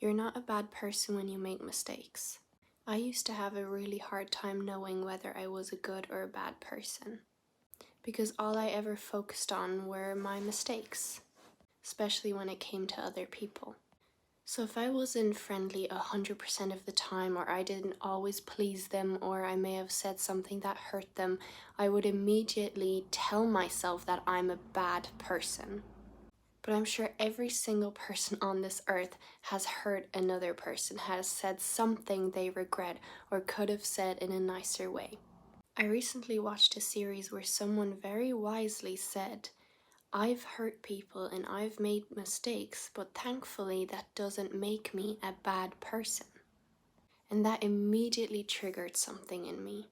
You're not a bad person when you make mistakes. I used to have a really hard time knowing whether I was a good or a bad person, because all I ever focused on were my mistakes, especially when it came to other people. So if I wasn't friendly 100% of the time, or I didn't always please them, or I may have said something that hurt them, I would immediately tell myself that I'm a bad person. But I'm sure every single person on this earth has hurt another person, has said something they regret or could have said in a nicer way. I recently watched a series where someone very wisely said, I've hurt people and I've made mistakes, but thankfully that doesn't make me a bad person. And that immediately triggered something in me,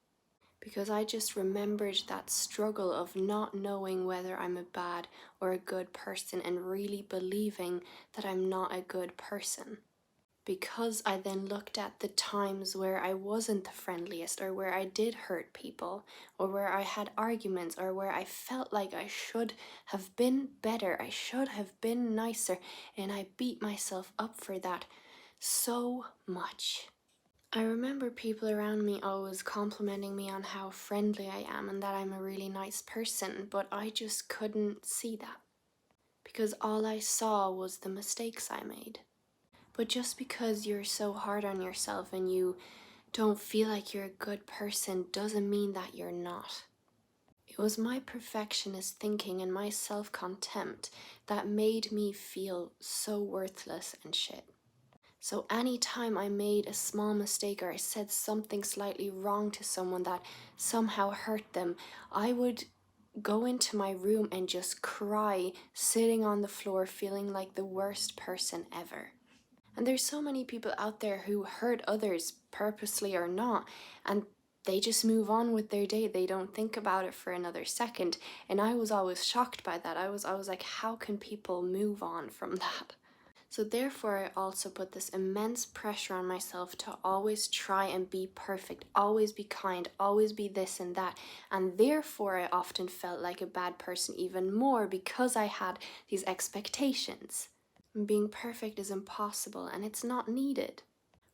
because I just remembered that struggle of not knowing whether I'm a bad or a good person and really believing that I'm not a good person. Because I then looked at the times where I wasn't the friendliest, or where I did hurt people, or where I had arguments, or where I felt like I should have been better, I should have been nicer, and I beat myself up for that so much. I remember people around me always complimenting me on how friendly I am and that I'm a really nice person, but I just couldn't see that, because all I saw was the mistakes I made. But just because you're so hard on yourself and you don't feel like you're a good person doesn't mean that you're not. It was my perfectionist thinking and my self-contempt that made me feel so worthless and shit. So anytime I made a small mistake or I said something slightly wrong to someone that somehow hurt them, I would go into my room and just cry, sitting on the floor feeling like the worst person ever. And there's so many people out there who hurt others purposely or not, and they just move on with their day. They don't think about it for another second. And I was always shocked by that. I was like, how can people move on from that? So therefore, I also put this immense pressure on myself to always try and be perfect, always be kind, always be this and that. And therefore, I often felt like a bad person even more, because I had these expectations. Being perfect is impossible and it's not needed.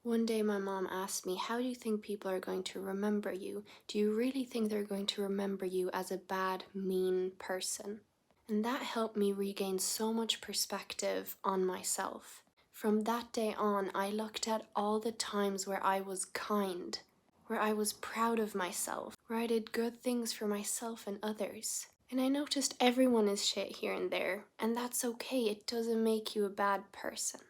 One day my mom asked me, how do you think people are going to remember you? Do you really think they're going to remember you as a bad, mean person? And that helped me regain so much perspective on myself. From that day on, I looked at all the times where I was kind, where I was proud of myself, where I did good things for myself and others. And I noticed everyone is shit here and there, and that's okay. It doesn't make you a bad person.